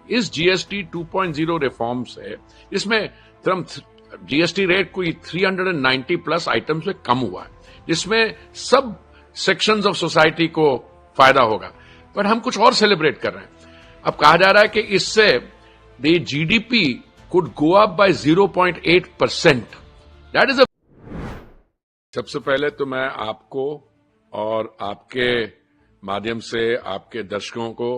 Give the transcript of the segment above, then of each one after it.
इस GST 2.0 reform से इसमें जीएसटी रेट कोई 390 प्लस आइटम्स में कम हुआ है, जिसमें सब सेक्शंस ऑफ सोसाइटी को फायदा होगा। पर हम कुछ और सेलिब्रेट कर रहे हैं। अब कहा जा रहा है कि इससे the GDP could go up by 0.8%। That is सबसे पहले तो मैं आपको और आपके माध्यम से आपके दर्शकों को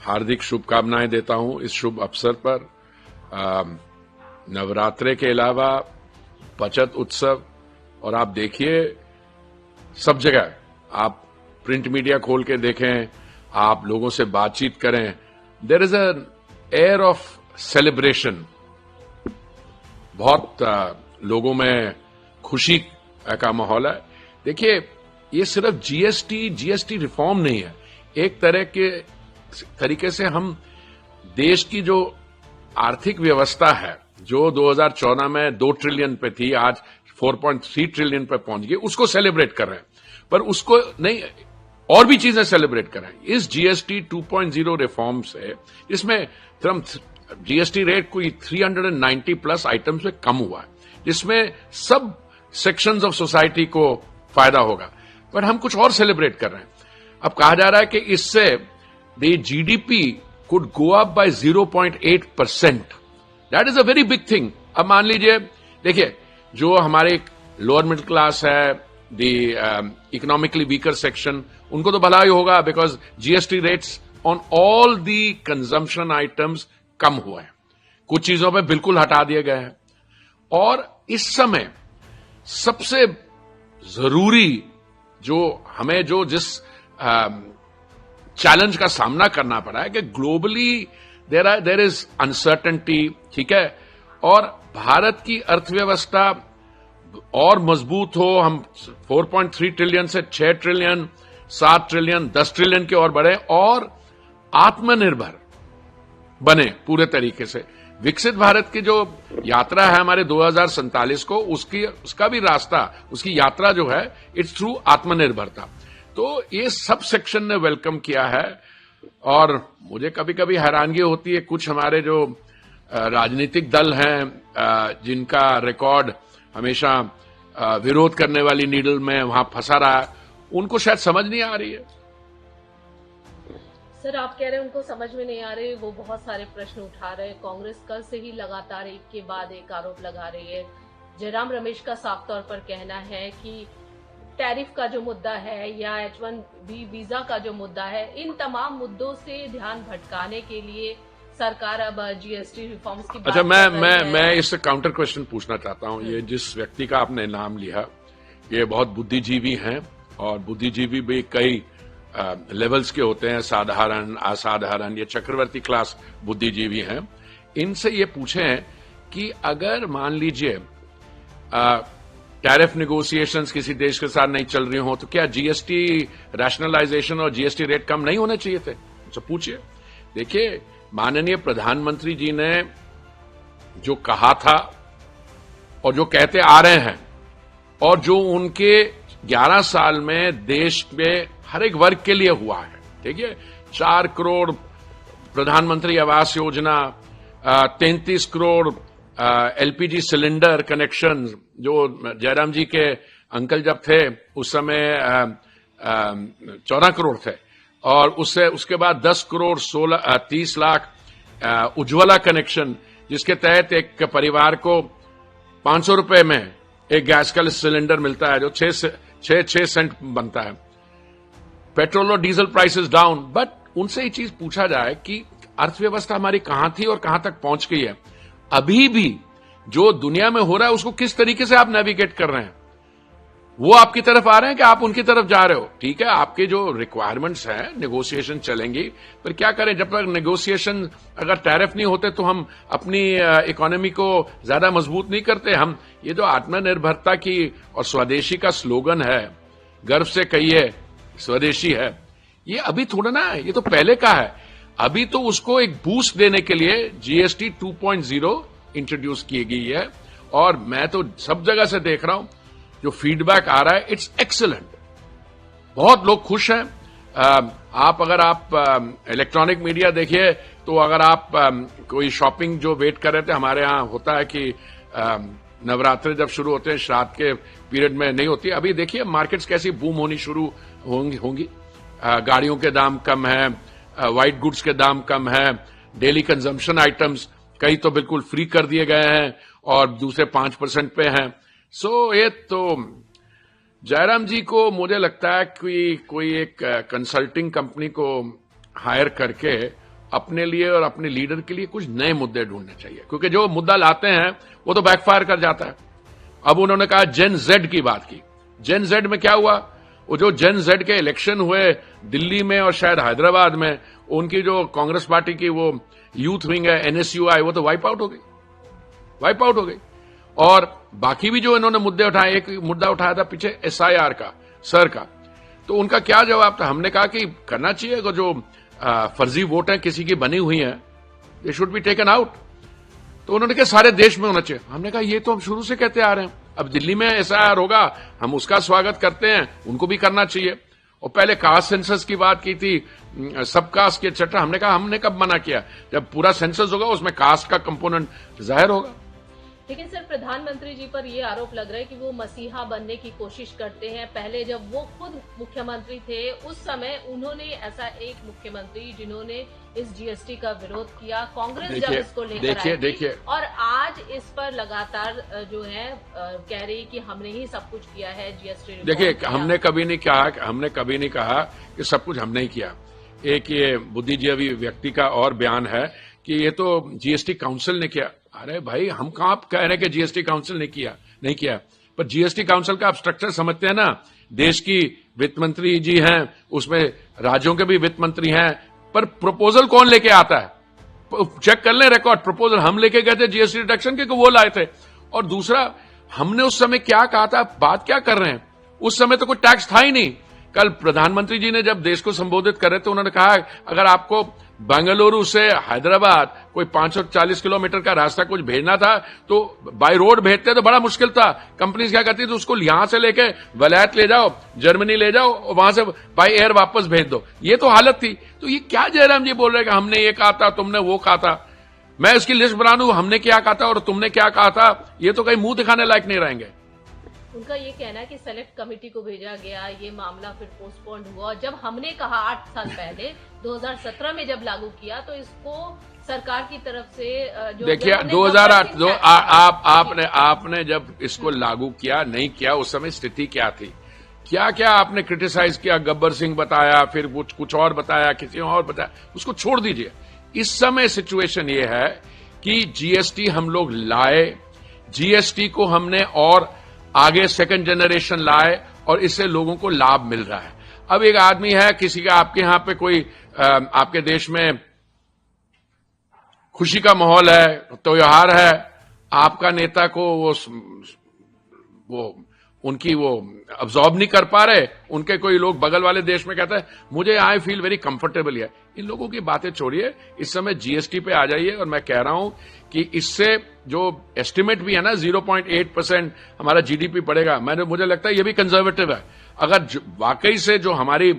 हार्दिक शुभकामनाएं देता हूं इस शुभ अवसर पर। नवरात्रे के अलावा बचत उत्सव, और आप देखिए सब जगह, आप प्रिंट मीडिया खोल के देखें, आप लोगों से बातचीत करें, there is an air of celebration. बहुत लोगों में खुशी का माहौल है। देखिए, ये सिर्फ जीएसटी रिफॉर्म नहीं है। एक तरह के तरीके से हम देश की जो आर्थिक व्यवस्था है, जो 2014 में 2 ट्रिलियन पे थी, आज 4.3 ट्रिलियन पे पहुंच गई, उसको सेलिब्रेट कर रहे हैं। पर उसको नहीं, और भी चीजें सेलिब्रेट कर रहे हैं। इस जीएसटी 2.0 रिफॉर्म से इसमें जीएसटी रेट कोई 390 प्लस आइटम्स में कम हुआ है, जिसमें सब सेक्शंस ऑफ सोसाइटी को फायदा होगा। पर हम कुछ और सेलिब्रेट कर रहे हैं। अब कहा जा रहा है कि इससे the GDP could go up by 0.8%। That is a very big thing. अब मान लीजिए, देखिए, जो हमारे लोअर मिडिल क्लास है, द इकोनॉमिकली वीकर सेक्शन, उनको तो भला ही होगा, because GST rates on all the consumption items कम हुए हैं। कुछ चीजों पे बिल्कुल हटा दिए गए हैं। और इस समय सबसे जरूरी जो हमें जिस चैलेंज का सामना करना पड़ा है कि ग्लोबली देयर इज अनसर्टेनिटी, ठीक है, और भारत की अर्थव्यवस्था और मजबूत हो, हम 4.3 ट्रिलियन से 6 ट्रिलियन, 7 ट्रिलियन, 10 ट्रिलियन की ओर बढ़े और आत्मनिर्भर बने पूरे तरीके से। विकसित भारत की जो यात्रा है हमारे 2047 को, उसका भी रास्ता, उसकी यात्रा जो है, इट्स थ्रू आत्मनिर्भरता। तो ये सब सेक्शन ने वेलकम किया है। और मुझे कभी कभी हैरानगी होती है, कुछ हमारे जो राजनीतिक दल हैं जिनका रिकॉर्ड हमेशा विरोध करने वाली नीडल में वहां फंसा रहा है, उनको शायद समझ नहीं आ रही है। सर, आप कह रहे हैं उनको समझ में नहीं आ रहे, वो बहुत सारे प्रश्न उठा रहे हैं। कांग्रेस कल से ही लगातार एक के बाद एक आरोप लगा रही है। जयराम रमेश का साफ तौर पर कहना है कि टैरिफ का जो मुद्दा है या H1B वीजा का जो मुद्दा है, इन तमाम मुद्दों से ध्यान भटकाने के लिए सरकार अब जीएसटी रिफॉर्म्स की बात अच्छा, कर रही है। मैं इससे काउंटर क्वेश्चन पूछना चाहता हूं। ये जिस व्यक्ति का आपने नाम लिया, ये बहुत बुद्धिजीवी हैं, और बुद्धिजीवी भी कई लेवल्स के होते हैं, साधारण, असाधारण, ये चक्रवर्ती क्लास बुद्धिजीवी हैं। इनसे ये पूछें कि अगर मान लीजिए टैरिफ नेगोशिएशंस किसी देश के साथ नहीं चल रही हो, तो क्या जीएसटी रैशनलाइजेशन और जीएसटी रेट कम नहीं होने चाहिए थे? तो पूछिए। देखिए, माननीय प्रधानमंत्री जी ने जो कहा था और जो कहते आ रहे हैं, और जो उनके 11 साल में देश में हर एक वर्ग के लिए हुआ है, ठीक है, 4 करोड़ प्रधानमंत्री Awas Yojana, 33 crore LPG cylinder connection, जो जयराम जी के अंकल जब थे उस समय 14 करोड़ थे, और उसके बाद 10 करोड़ 30 लाख उज्ज्वला कनेक्शन, जिसके तहत एक परिवार को 500 रुपए में एक गैस का सिलेंडर मिलता है, जो 6 सेंट बनता है। पेट्रोल और डीजल प्राइसेस डाउन। बट उनसे ये चीज पूछा जाए कि अर्थव्यवस्था हमारी कहां थी और कहां तक पहुंच गई है, अभी भी जो दुनिया में हो रहा है उसको किस तरीके से आप नेविगेट कर रहे हैं? वो आपकी तरफ आ रहे हैं कि आप उनकी तरफ जा रहे हो? ठीक है, आपके जो रिक्वायरमेंट्स हैं, नेगोशिएशन चलेंगी, पर क्या करें, जब तक नेगोशिएशन, अगर टैरिफ नहीं होते तो हम अपनी इकोनॉमी को ज्यादा मजबूत नहीं करते। हम ये जो आत्मनिर्भरता की और स्वदेशी का स्लोगन है, गर्व से कहिए स्वदेशी है, ये अभी थोड़ा ना है, ये तो पहले का है। अभी तो उसको एक बूस्ट देने के लिए जीएसटी 2.0 इंट्रोड्यूस की गई है, और मैं तो सब जगह से देख रहा हूं जो फीडबैक आ रहा है, इट्स एक्सीलेंट। बहुत लोग खुश हैं। आप अगर आप इलेक्ट्रॉनिक मीडिया देखिए तो अगर आप कोई शॉपिंग जो वेट कर रहे थे, हमारे यहाँ होता है कि नवरात्रि जब शुरू होते हैं श्राद्ध के पीरियड में नहीं होती, अभी देखिए मार्केट्स कैसी बूम होनी शुरू होंगी। गाड़ियों के दाम कम है, व्हाइट गुड्स के दाम कम है, डेली कंजम्पशन आइटम्स कई तो बिल्कुल फ्री कर दिए गए हैं और दूसरे 5% पे हैं। सो ये तो जयराम जी को मुझे लगता है कि कोई एक कंसल्टिंग कंपनी को हायर करके अपने लिए और अपने लीडर के लिए कुछ नए मुद्दे ढूंढने चाहिए, क्योंकि जो मुद्दा लाते हैं वो तो बैकफायर कर जाता है। अब उन्होंने कहा जेन जेड की बात की। जेन जेड में क्या हुआ? वो जो जेन जेड के इलेक्शन हुए दिल्ली में और शायद हैदराबाद में, उनकी जो कांग्रेस पार्टी की वो यूथ विंग है NSUI, वो तो वाइप आउट हो गई। और बाकी भी जो इन्होंने मुद्दे उठाए, एक मुद्दा उठाया था पीछे SIR का, सर का, तो उनका क्या जवाब था? हमने कहा कि करना चाहिए, जो फर्जी वोट है किसी की बनी हुई है, they should be taken out. तो उन्होंने कहा सारे देश में होना चाहिए। हमने कहा ये तो हम शुरू से कहते आ रहे हैं, अब दिल्ली में SIR होगा, हम उसका स्वागत करते हैं, उनको भी करना चाहिए। और पहले कास्ट सेंसस की बात की थी, सब कास्ट के एक्सेट्रा, हमने कहा हमने कब मना किया? जब पूरा सेंसस होगा उसमें कास्ट का कंपोनेंट जाहिर होगा। लेकिन सर, प्रधानमंत्री जी पर यह आरोप लग रहा है कि वो मसीहा बनने की कोशिश करते हैं। पहले जब वो खुद मुख्यमंत्री थे उस समय उन्होंने ऐसा एक मुख्यमंत्री जिन्होंने इस GST का विरोध किया, कांग्रेस जब इसको लेकर आई थी, और आज इस पर लगातार जो है कह रही कि हमने ही सब कुछ किया है GST। देखिए, हमने कभी नहीं कहा कि सब कुछ हमने ही किया। एक ये बुद्धिजीवी व्यक्ति का और बयान है कि ये तो GST काउंसिल ने किया। अरे भाई, हम कहां कह रहे हैं कि GST काउंसिल ने नहीं किया, पर GST काउंसिल का आप स्ट्रक्चर समझते हैं ना। देश की वित्त मंत्री जी हैं, उसमें राज्यों के भी वित्त मंत्री हैं, पर प्रपोजल कौन लेके आता है? चेक कर लें रिकॉर्ड, प्रपोजल हम लेके गए थे GST रिडक्शन के, वो लाए थे। और दूसरा, हमने उस समय क्या कहा था, बात क्या कर रहे हैं? उस समय तो कोई टैक्स था ही नहीं। कल प्रधानमंत्री जी ने जब देश को संबोधित कर रहे थे, उन्होंने कहा अगर आपको बेंगलुरु से हैदराबाद कोई 540 किलोमीटर का रास्ता कुछ भेजना था तो बाय रोड भेजते तो बड़ा मुश्किल था। कंपनीज क्या करती थी, उसको यहां से लेके वलायत ले जाओ, जर्मनी ले जाओ और वहां से बाय एयर वापस भेज दो, ये तो हालत थी। तो ये क्या जयराम जी बोल रहे हैं कि हमने ये कहा था, तुमने वो कहा था? मैं इसकी लिस्ट बना दूं, हमने क्या कहा था और तुमने क्या कहा था, ये तो कहीं मुंह दिखाने लायक नहीं रहेंगे। उनका ये कहना है कि सेलेक्ट कमेटी को भेजा गया, ये मामला फिर पोस्टपोन्ड हुआ। जब हमने कहा 8 साल पहले 2017 में जब लागू किया, तो इसको सरकार की तरफ से जो देखिए 2008 आपने जब इसको लागू किया नहीं किया, उस समय स्थिति क्या थी? क्या क्या आपने क्रिटिसाइज किया? गब्बर सिंह बताया, फिर कुछ और बताया, किसी और बताया, उसको छोड़ दीजिए। इस समय सिचुएशन ये है कि GST हम लोग लाए, GST को हमने और आगे सेकंड जनरेशन लाए और इससे लोगों को लाभ मिल रहा है। अब एक आदमी है, किसी का आपके यहां पे कोई आपके देश में खुशी का माहौल है, त्योहार है, आपका नेता को वो उनकी वो अब्सॉर्ब नहीं कर पा रहे, उनके कोई लोग बगल वाले देश में कहते हैं मुझे आई फील वेरी कंफर्टेबल है। इन लोगों की बातें छोड़िए, इस समय GST पे आ जाइए। और मैं कह रहा हूं कि इससे जो एस्टिमेट भी है ना 0.8% हमारा GDP बढ़ेगा, मुझे लगता है ये भी कंजर्वेटिव है। अगर वाकई से जो हमारी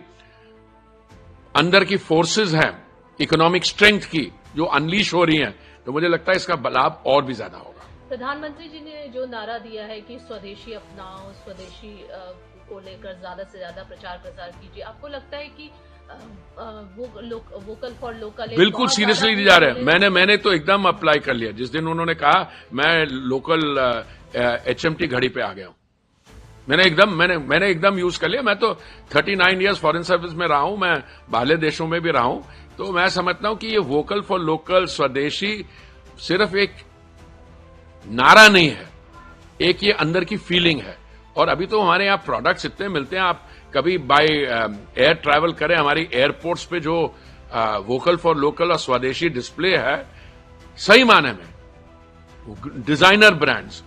अंदर की फोर्सेस हैं, इकोनॉमिक स्ट्रेंथ की जो अनलीश हो रही हैं, तो मुझे लगता है इसका लाभ और भी ज्यादा होगा। प्रधानमंत्री जी ने जो नारा दिया है कि स्वदेशी अपनाओ, स्वदेशी को लेकर ज्यादा से ज्यादा प्रचार प्रसार कीजिए, आपको लगता है कि वोकल फॉर लोकल बिल्कुल सीरियसली ली जा रहे हैं? मैंने तो एकदम अप्लाई कर लिया। जिस दिन उन्होंने कहा मैं लोकल HMT घड़ी पे आ गया हूं, मैंने एकदम यूज कर लिया। मैं तो 39 इयर्स फॉरेन सर्विस में रहा हूं, मैं बाहर देशों में भी रहा हूं, तो मैं समझता हूं कि ये वोकल फॉर लोकल, स्वदेशी सिर्फ एक नारा नहीं है, एक ये अंदर की फीलिंग है। और अभी तो हमारे यहाँ प्रोडक्ट्स इतने मिलते हैं, आप कभी बाय एयर ट्रैवल करें, हमारी एयरपोर्ट्स पे जो वोकल फॉर लोकल और स्वदेशी डिस्प्ले है, सही माने में डिजाइनर ब्रांड्स,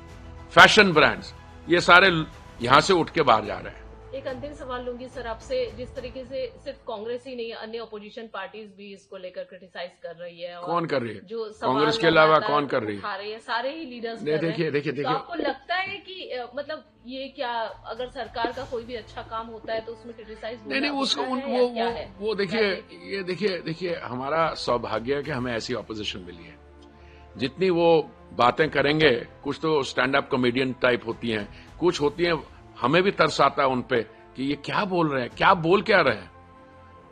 फैशन ब्रांड्स, ये सारे यहां से उठ के बाहर जा रहे हैं। एक अंतिम सवाल लूंगी सर आपसे, जिस तरीके से सिर्फ कांग्रेस ही नहीं अन्य अपोजिशन पार्टीज भी इसको लेकर क्रिटिसाइज कर रही है, और कौन कर रही है? जो कांग्रेस के अलावा कौन कर रही है? उठा रही है, सारे ही लीडर्स नहीं, कर रहे हैं। देखिए तो आपको लगता है कि मतलब ये क्या, अगर सरकार का कोई भी अच्छा काम होता है तो उसमें क्रिटिसाइज नहीं, उसको वो देखिए हमारा सौभाग्य है कि हमें ऐसी ऑपोजिशन मिली है। जितनी वो बातें करेंगे, कुछ तो स्टैंड अप कॉमेडियन टाइप होती हैं, कुछ होती हैं हमें भी तरस आता है उन पे कि ये क्या बोल रहे हैं, क्या बोल क्या रहे हैं।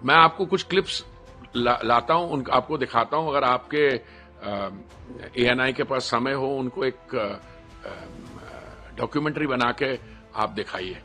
मैं आपको कुछ क्लिप्स लाता हूं, आपको दिखाता हूं, अगर आपके ANI के पास समय हो, उनको एक डॉक्यूमेंट्री बना के आप दिखाइए।